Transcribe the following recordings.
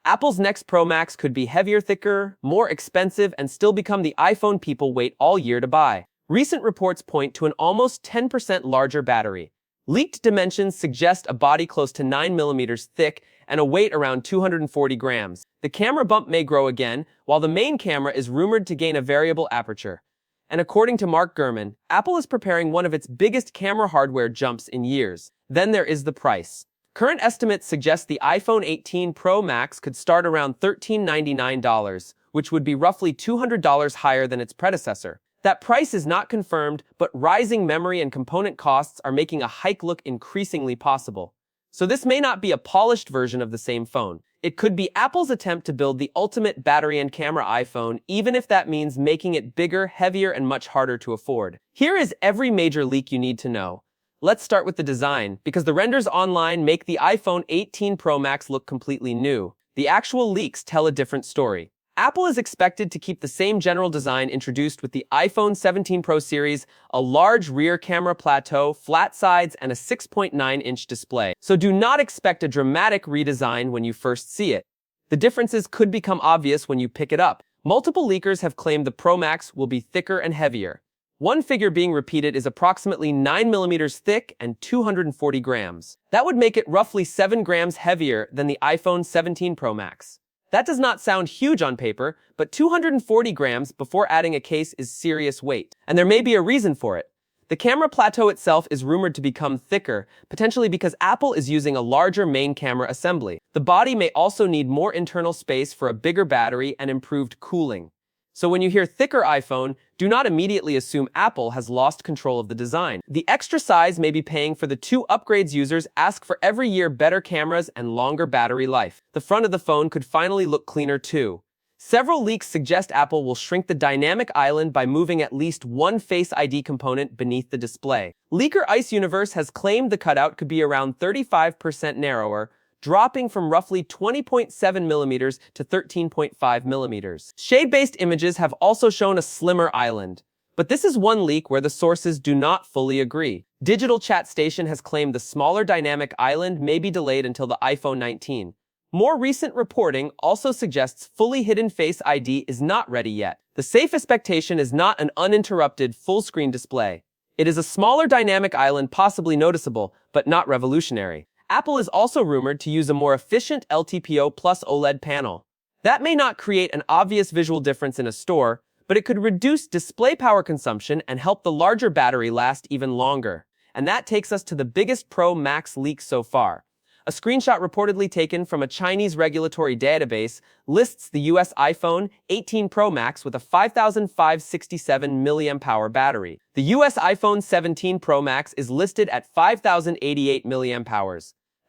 Apple's next Pro Max could be heavier, thicker, more expensive, and still become the iPhone people wait all year to buy. Recent reports point to an almost 10% larger battery. Leaked dimensions suggest a body close to 9 mm thick and a weight around 240 grams. The camera bump may grow again, while the main camera is rumored to gain a variable aperture. And according to Gurman, Apple is preparing one of its biggest camera hardware jumps in years. Then there is the price. Current estimates suggest the iPhone 18 Pro Max could start around $1,399, which would be roughly $200 higher than its predecessor. That price is not confirmed, but rising memory and component costs are making a hike look increasingly possible. So this may not be a polished version of the same phone. It could be Apple's attempt to build the ultimate battery and camera iPhone, even if that means making it bigger, heavier, and much harder to afford. Here is every major leak you need to know. Let's start with the design, because the renders online make the iPhone 18 Pro Max look completely new. The actual leaks tell a different story. Apple is expected to keep the same general design introduced with the iPhone 17 Pro series, a large rear camera plateau, flat sides, and a 6.9-inch display. So do not expect a dramatic redesign when you first see it. The differences could become obvious when you pick it up. Multiple leakers have claimed the Pro Max will be thicker and heavier. One figure being repeated is approximately 9 mm thick and 240 grams. That would make it roughly 7 grams heavier than the iPhone 17 Pro Max. That does not sound huge on paper, but 240 grams before adding a case is serious weight. And there may be a reason for it. The camera plateau itself is rumored to become thicker, potentially because Apple is using a larger main camera assembly. The body may also need more internal space for a bigger battery and improved cooling. So when you hear thicker iPhone, do not immediately assume Apple has lost control of the design. The extra size may be paying for the 2 upgrades users ask for every year: better cameras and longer battery life. The front of the phone could finally look cleaner too. Several leaks suggest Apple will shrink the dynamic island by moving at least one Face ID component beneath the display. Leaker Ice Universe has claimed the cutout could be around 35% narrower, dropping from roughly 20.7 mm to 13.5 mm. Shade-based images have also shown a slimmer island. But this is one leak where the sources do not fully agree. Digital Chat Station has claimed the smaller dynamic island may be delayed until the iPhone 19. More recent reporting also suggests fully hidden Face ID is not ready yet. The safe expectation is not an uninterrupted full-screen display. It is a smaller dynamic island, possibly noticeable, but not revolutionary. Apple is also rumored to use a more efficient LTPO plus OLED panel. That may not create an obvious visual difference in a store, but it could reduce display power consumption and help the larger battery last even longer. And that takes us to the biggest Pro Max leak so far. A screenshot reportedly taken from a Chinese regulatory database lists the US iPhone 18 Pro Max with a 5,567 mAh battery. The US iPhone 17 Pro Max is listed at 5,088 mAh.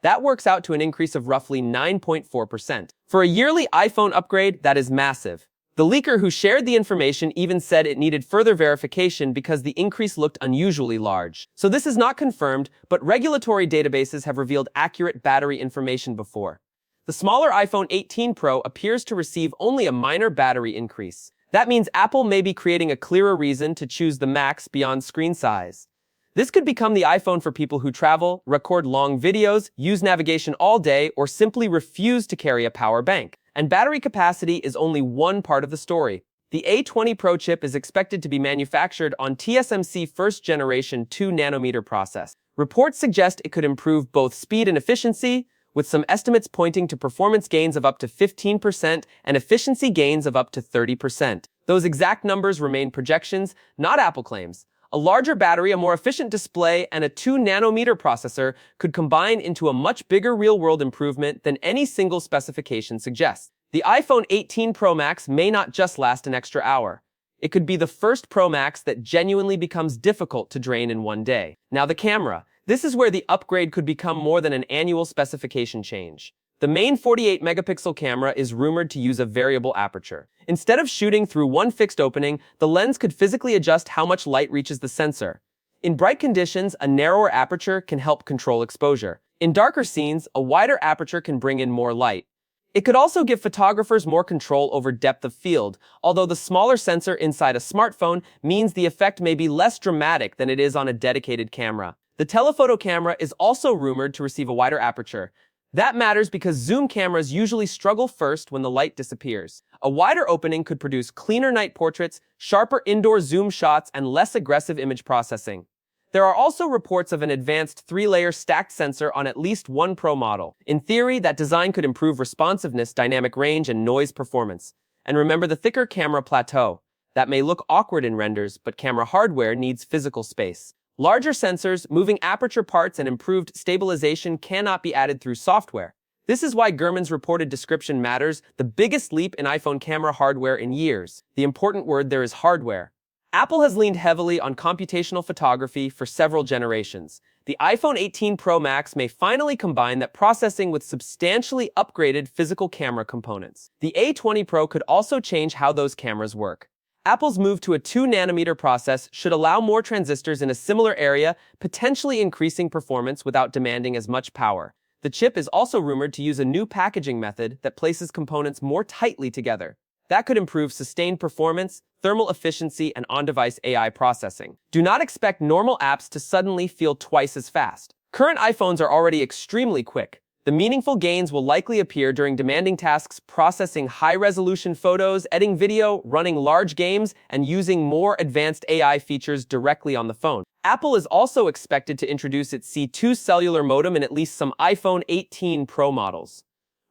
That works out to an increase of roughly 9.4%. For a yearly iPhone upgrade, that is massive. The leaker who shared the information even said it needed further verification because the increase looked unusually large. So this is not confirmed, but regulatory databases have revealed accurate battery information before. The smaller iPhone 18 Pro appears to receive only a minor battery increase. That means Apple may be creating a clearer reason to choose the Max beyond screen size. This could become the iPhone for people who travel, record long videos, use navigation all day, or simply refuse to carry a power bank. And battery capacity is only one part of the story. The A20 Pro chip is expected to be manufactured on TSMC first generation 2nm process. Reports suggest it could improve both speed and efficiency, with some estimates pointing to performance gains of up to 15% and efficiency gains of up to 30%. Those exact numbers remain projections, not Apple claims. A larger battery, a more efficient display, and a 2nm processor could combine into a much bigger real-world improvement than any single specification suggests. The iPhone 18 Pro Max may not just last an extra hour. It could be the first Pro Max that genuinely becomes difficult to drain in one day. Now the camera. This is where the upgrade could become more than an annual specification change. The main 48-megapixel camera is rumored to use a variable aperture. Instead of shooting through one fixed opening, the lens could physically adjust how much light reaches the sensor. In bright conditions, a narrower aperture can help control exposure. In darker scenes, a wider aperture can bring in more light. It could also give photographers more control over depth of field, although the smaller sensor inside a smartphone means the effect may be less dramatic than it is on a dedicated camera. The telephoto camera is also rumored to receive a wider aperture. That matters because zoom cameras usually struggle first when the light disappears. A wider opening could produce cleaner night portraits, sharper indoor zoom shots, and less aggressive image processing. There are also reports of an advanced 3-layer stacked sensor on at least one Pro model. In theory, that design could improve responsiveness, dynamic range, and noise performance. And remember the thicker camera plateau. That may look awkward in renders, but camera hardware needs physical space. Larger sensors, moving aperture parts, and improved stabilization cannot be added through software. This is why Gurman's reported description matters, the biggest leap in iPhone camera hardware in years. The important word there is hardware. Apple has leaned heavily on computational photography for several generations. The iPhone 18 Pro Max may finally combine that processing with substantially upgraded physical camera components. The A20 Pro could also change how those cameras work. Apple's move to a 2-nanometer process should allow more transistors in a similar area, potentially increasing performance without demanding as much power. The chip is also rumored to use a new packaging method that places components more tightly together. That could improve sustained performance, thermal efficiency, and on-device AI processing. Do not expect normal apps to suddenly feel twice as fast. Current iPhones are already extremely quick. The meaningful gains will likely appear during demanding tasks, processing high-resolution photos, editing video, running large games, and using more advanced AI features directly on the phone. Apple is also expected to introduce its C2 cellular modem in at least some iPhone 18 Pro models.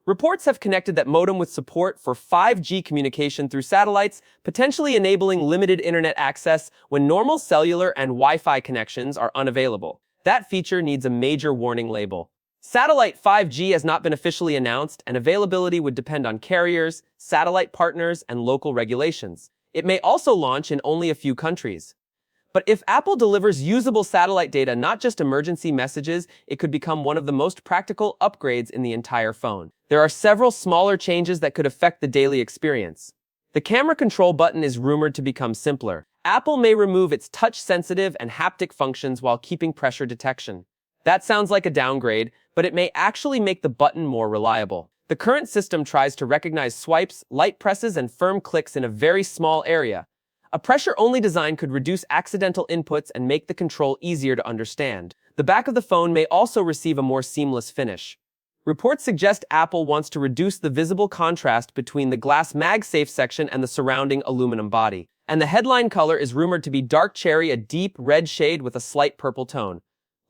Reports have connected that modem with support for 5G communication through satellites, potentially enabling limited internet access when normal cellular and Wi-Fi connections are unavailable. That feature needs a major warning label. Satellite 5G has not been officially announced, and availability would depend on carriers, satellite partners, and local regulations. It may also launch in only a few countries. But if Apple delivers usable satellite data, not just emergency messages, it could become one of the most practical upgrades in the entire phone. There are several smaller changes that could affect the daily experience. The camera control button is rumored to become simpler. Apple may remove its touch-sensitive and haptic functions while keeping pressure detection. That sounds like a downgrade, but it may actually make the button more reliable. The current system tries to recognize swipes, light presses, and firm clicks in a very small area. A pressure-only design could reduce accidental inputs and make the control easier to understand. The back of the phone may also receive a more seamless finish. Reports suggest Apple wants to reduce the visible contrast between the glass MagSafe section and the surrounding aluminum body. And the headline color is rumored to be dark cherry, a deep red shade with a slight purple tone.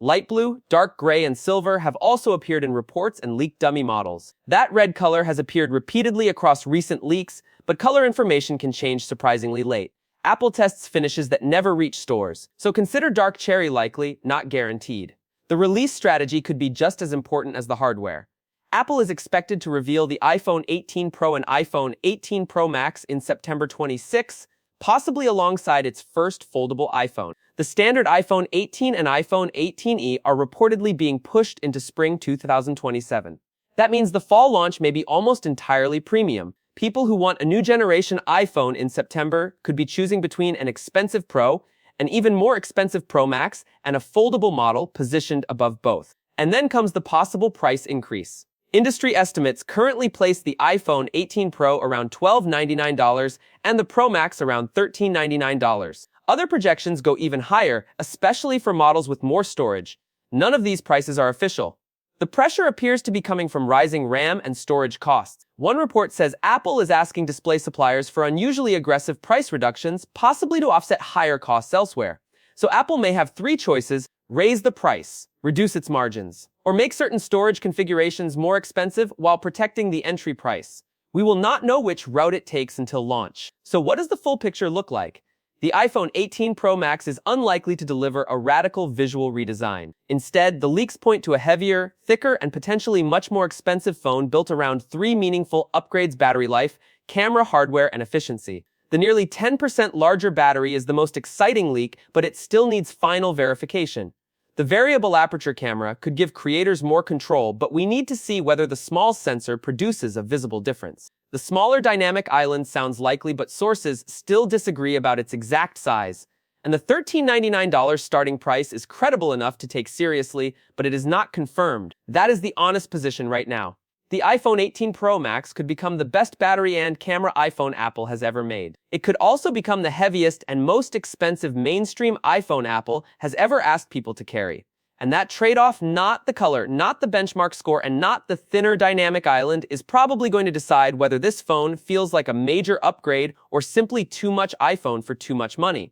Light blue, dark gray, and silver have also appeared in reports and leaked dummy models. That red color has appeared repeatedly across recent leaks, but color information can change surprisingly late. Apple tests finishes that never reach stores, so consider dark cherry likely, not guaranteed. The release strategy could be just as important as the hardware. Apple is expected to reveal the iPhone 18 Pro and iPhone 18 Pro Max in September 26, possibly alongside its first foldable iPhone. The standard iPhone 18 and iPhone 18e are reportedly being pushed into spring 2027. That means the fall launch may be almost entirely premium. People who want a new generation iPhone in September could be choosing between an expensive Pro, an even more expensive Pro Max, and a foldable model positioned above both. And then comes the possible price increase. Industry estimates currently place the iPhone 18 Pro around $1,299 and the Pro Max around $1,399. Other projections go even higher, especially for models with more storage. None of these prices are official. The pressure appears to be coming from rising RAM and storage costs. One report says Apple is asking display suppliers for unusually aggressive price reductions, possibly to offset higher costs elsewhere. So Apple may have three choices: raise the price, reduce its margins, or make certain storage configurations more expensive while protecting the entry price. We will not know which route it takes until launch. So what does the full picture look like? The iPhone 18 Pro Max is unlikely to deliver a radical visual redesign. Instead, the leaks point to a heavier, thicker, and potentially much more expensive phone built around three meaningful upgrades: battery life, camera hardware, and efficiency. The nearly 10% larger battery is the most exciting leak, but it still needs final verification. The variable aperture camera could give creators more control, but we need to see whether the small sensor produces a visible difference. The smaller dynamic island sounds likely, but sources still disagree about its exact size. And the $1,399 starting price is credible enough to take seriously, but it is not confirmed. That is the honest position right now. The iPhone 18 Pro Max could become the best battery and camera iPhone Apple has ever made. It could also become the heaviest and most expensive mainstream iPhone Apple has ever asked people to carry. And that trade-off, not the color, not the benchmark score, and not the thinner dynamic island, is probably going to decide whether this phone feels like a major upgrade or simply too much iPhone for too much money.